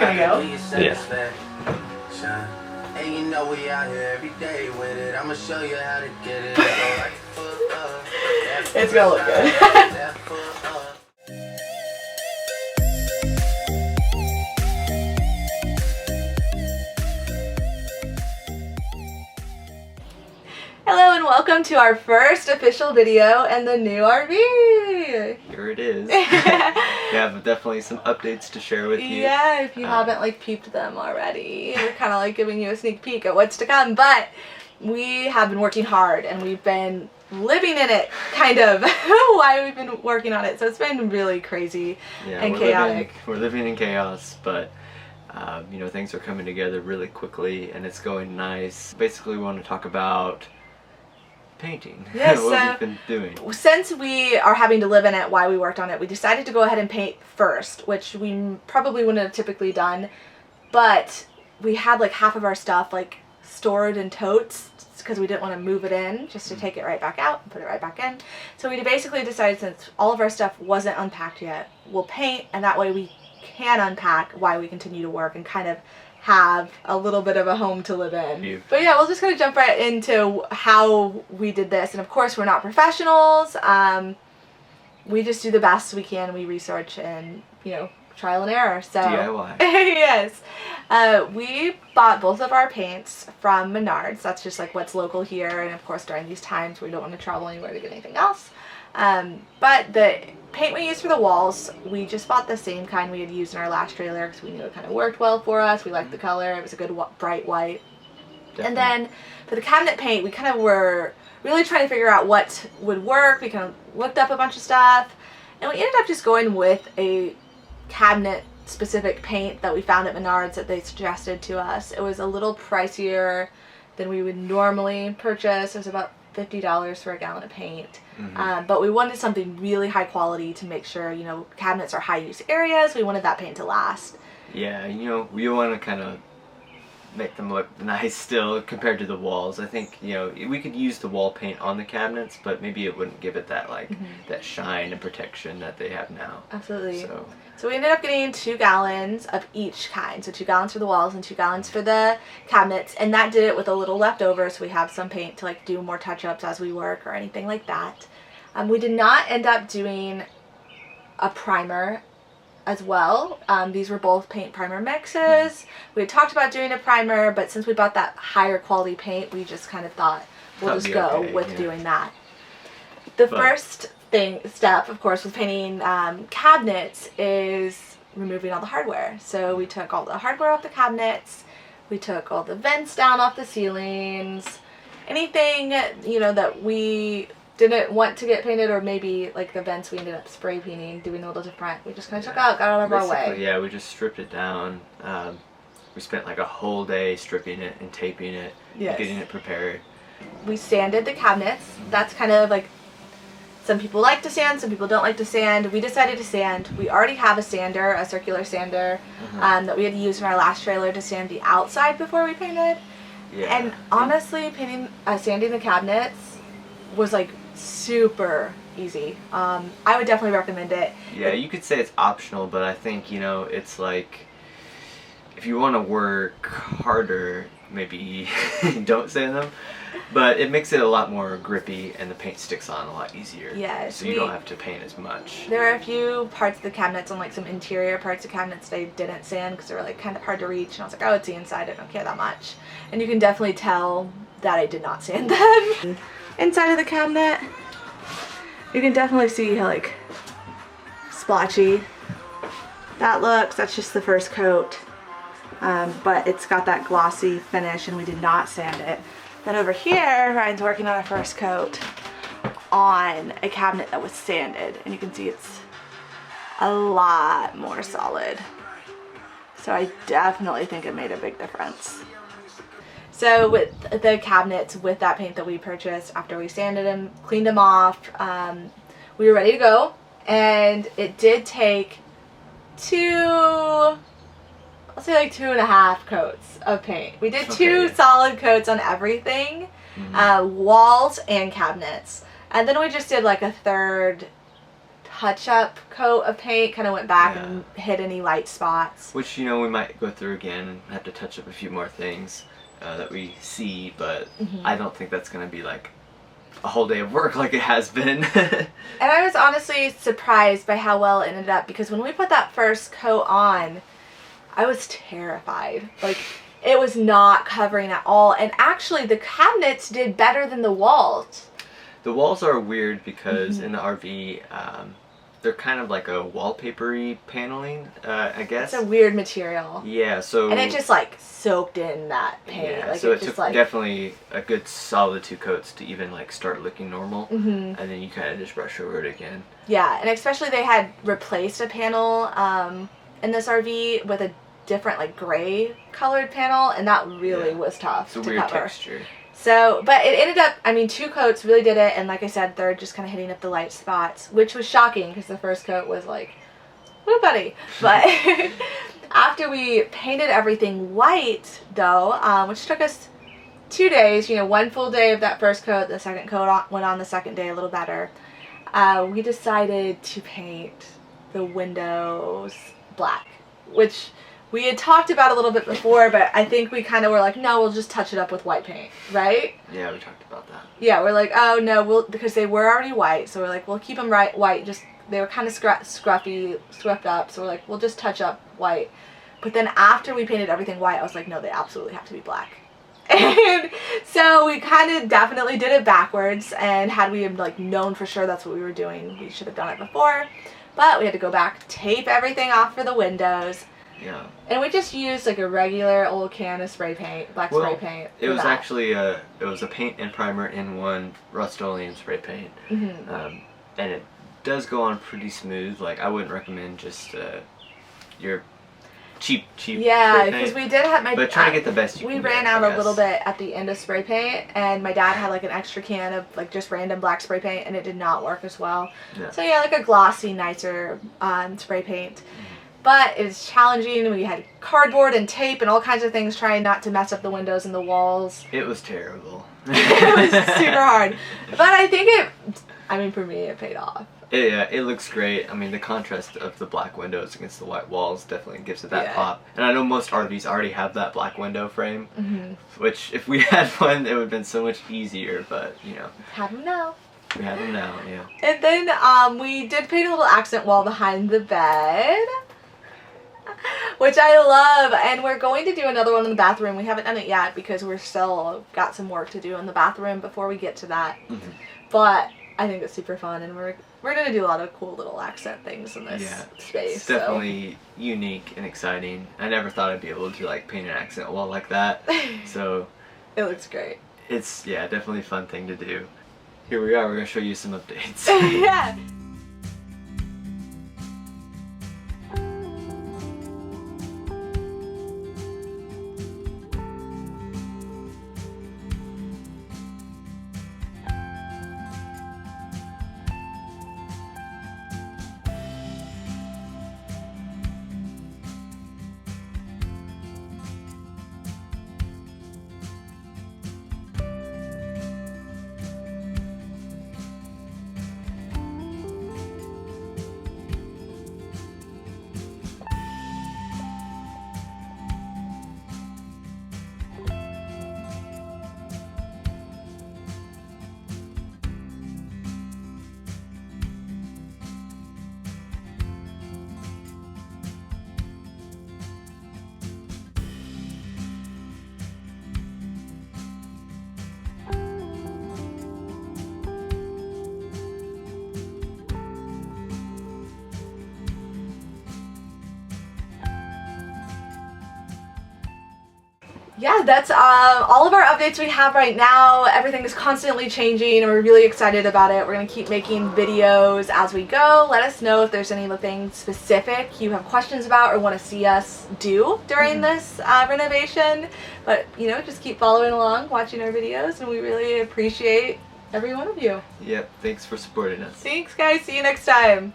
Gonna go? Yeah. And you know we out here every day with it. I'ma show you how to get it. It's gonna look good. Hello and welcome to our first official video and the new RV. Here it is. We have definitely some updates to share with you. Yeah, if you haven't like peeped them already. We're kind of like giving you a sneak peek at what's to come, but we have been working hard and we've been living in it, kind of, while we've been working on it. So it's been really crazy and chaotic. We're living in chaos, but you know, things are coming together really quickly and it's going nice. Basically, we want to talk about painting. Yes, what we've been doing. Since we are having to live in it while we worked on it, we decided to go ahead and paint first, which we probably wouldn't have typically done, but we had like half of our stuff like stored in totes because we didn't want to move it in, just to take it right back out and put it right back in. So we basically decided, since all of our stuff wasn't unpacked yet, we'll paint, and that way we can unpack while we continue to work and kind of have a little bit of a home to live in. But yeah, we'll just kind of jump right into how we did this. And of course, we're not professionals. We just do the best we can. We research and, you know, trial and error. So DIY. Yes. We bought both of our paints from Menards. That's just like what's local here. And of course, during these times, we don't want to travel anywhere to get anything else. But the paint we used for the walls, we just bought the same kind we had used in our last trailer because we knew it kind of worked well for us. We liked the color. It was a good bright white. Definitely. And then for the cabinet paint, we kind of were really trying to figure out what would work. We kind of looked up a bunch of stuff, and we ended up just going with a cabinet specific paint that we found at Menards that they suggested to us. It was a little pricier than we would normally purchase. It was about $50 for a gallon of paint. But we wanted something really high quality to make sure, you know, cabinets are high use areas. We wanted that paint to last. Yeah, you know, we want to kind of make them look nice still compared to the walls. I think, you know, we could use the wall paint on the cabinets, but maybe it wouldn't give it that like that shine and protection that they have now. Absolutely. So we ended up getting 2 gallons of each kind. So 2 gallons for the walls and 2 gallons for the cabinets, and that did it with a little left over, so we have some paint to like do more touch-ups as we work or anything like that. We did not end up doing a primer as well. These were both paint primer mixes. We had talked about doing a primer, but since we bought that higher quality paint, we just kind of thought we'll just go with doing that. The first step, of course, with painting cabinets is removing all the hardware. So we took all the hardware off the cabinets, we took all the vents down off the ceilings, anything, you know, that we didn't want to get painted, or maybe like the vents we ended up spray painting, doing a little different. We just kind of took out, got out of our way. Yeah, we just stripped it down. We spent like a whole day stripping it and taping it, getting it prepared. We sanded the cabinets. That's kind of like, some people like to sand, some people don't like to sand. We decided to sand. We already have a sander, a circular sander, that we had used in our last trailer to sand the outside before we painted. Yeah. And honestly, sanding the cabinets was like super easy. I would definitely recommend it. Yeah, you could say it's optional, but I think, you know, it's like, if you want to work harder, maybe don't sand them. But it makes it a lot more grippy and the paint sticks on a lot easier. Yes. So you don't have to paint as much. There are a few parts of the cabinets, on like some interior parts of cabinets, that I didn't sand because they were like kind of hard to reach. And I was like, oh, it's the inside, I don't care that much. And you can definitely tell that I did not sand them. Inside of the cabinet, you can definitely see how like splotchy that looks. That's just the first coat. But it's got that glossy finish and we did not sand it. Then over here, Ryan's working on a first coat on a cabinet that was sanded, and you can see it's a lot more solid. So I definitely think it made a big difference. So with the cabinets, with that paint that we purchased, after we sanded them, cleaned them off, we were ready to go, and it did take I'll say like 2.5 coats of paint. We did 2 solid coats on everything, walls and cabinets. And then we just did like a third touch-up coat of paint, kind of went back and hit any light spots. Which, you know, we might go through again and have to touch up a few more things that we see, but I don't think that's going to be like a whole day of work like it has been. And I was honestly surprised by how well it ended up, because when we put that first coat on, I was terrified. Like, it was not covering at all, and actually the cabinets did better than the walls. The walls are weird because in the RV, they're kind of like a wallpapery paneling, I guess. It's a weird material. Yeah, so... And it just, like, soaked in that paint. Yeah, like, so it just, took like, definitely a good solid 2 coats to even, like, start looking normal. And then you kind of just brush over it again. Yeah, and especially they had replaced a panel in this RV with a different, like, gray colored panel, and that really was tough to weird cover. texture. So, but it ended up, I mean, 2 coats really did it, and like I said, third just kind of hitting up the light spots, which was shocking because the first coat was like, woo buddy. But after we painted everything white, though, which took us 2 days, you know, 1 full day of that first coat, the second coat went on the second day a little better, we decided to paint the windows black, which we had talked about a little bit before, but I think we kind of were like, no, we'll just touch it up with white paint, right? Yeah, we talked about that. Yeah, we're like, oh no, because they were already white, so we're like, we'll keep them white, just, they were kind of scruffed up, so we're like, we'll just touch up white. But then after we painted everything white, I was like, no, they absolutely have to be black. And so we kind of definitely did it backwards, and had we like known for sure that's what we were doing, we should have done it before. But we had to go back, tape everything off for the windows. Yeah. And we just used like a regular old can of spray paint, black spray paint. It was actually it was a paint and primer in one Rust-Oleum spray paint. And it does go on pretty smooth. Like, I wouldn't recommend just your cheap yeah, spray paint. because we did have but try to get the best you can We ran out a little bit at the end of spray paint, and my dad had like an extra can of like just random black spray paint, and it did not work as well. So yeah, like a glossy, nicer spray paint. But it's challenging. We had cardboard and tape and all kinds of things trying not to mess up the windows and the walls. It was terrible. It was super hard. But I think for me, it paid off. Yeah, it looks great. I mean, the contrast of the black windows against the white walls definitely gives it that pop. And I know most RVs already have that black window frame, which if we had one, it would have been so much easier, but, you know. Have them now. We have them now, yeah. And then we did paint a little accent wall behind the bed, which I love, and we're going to do another one in the bathroom. We haven't done it yet because we're still got some work to do in the bathroom before we get to that. But I think it's super fun, and we're going to do a lot of cool little accent things in this space. It's definitely unique and exciting. I never thought I'd be able to like paint an accent wall like that. So it looks great. It's definitely a fun thing to do. Here we are, we're going to show you some updates. Yeah. Yeah, that's all of our updates we have right now. Everything is constantly changing, and we're really excited about it. We're going to keep making videos as we go. Let us know if there's anything specific you have questions about or want to see us do during this renovation. But, you know, just keep following along, watching our videos, and we really appreciate every one of you. Yep, thanks for supporting us. Thanks, guys. See you next time.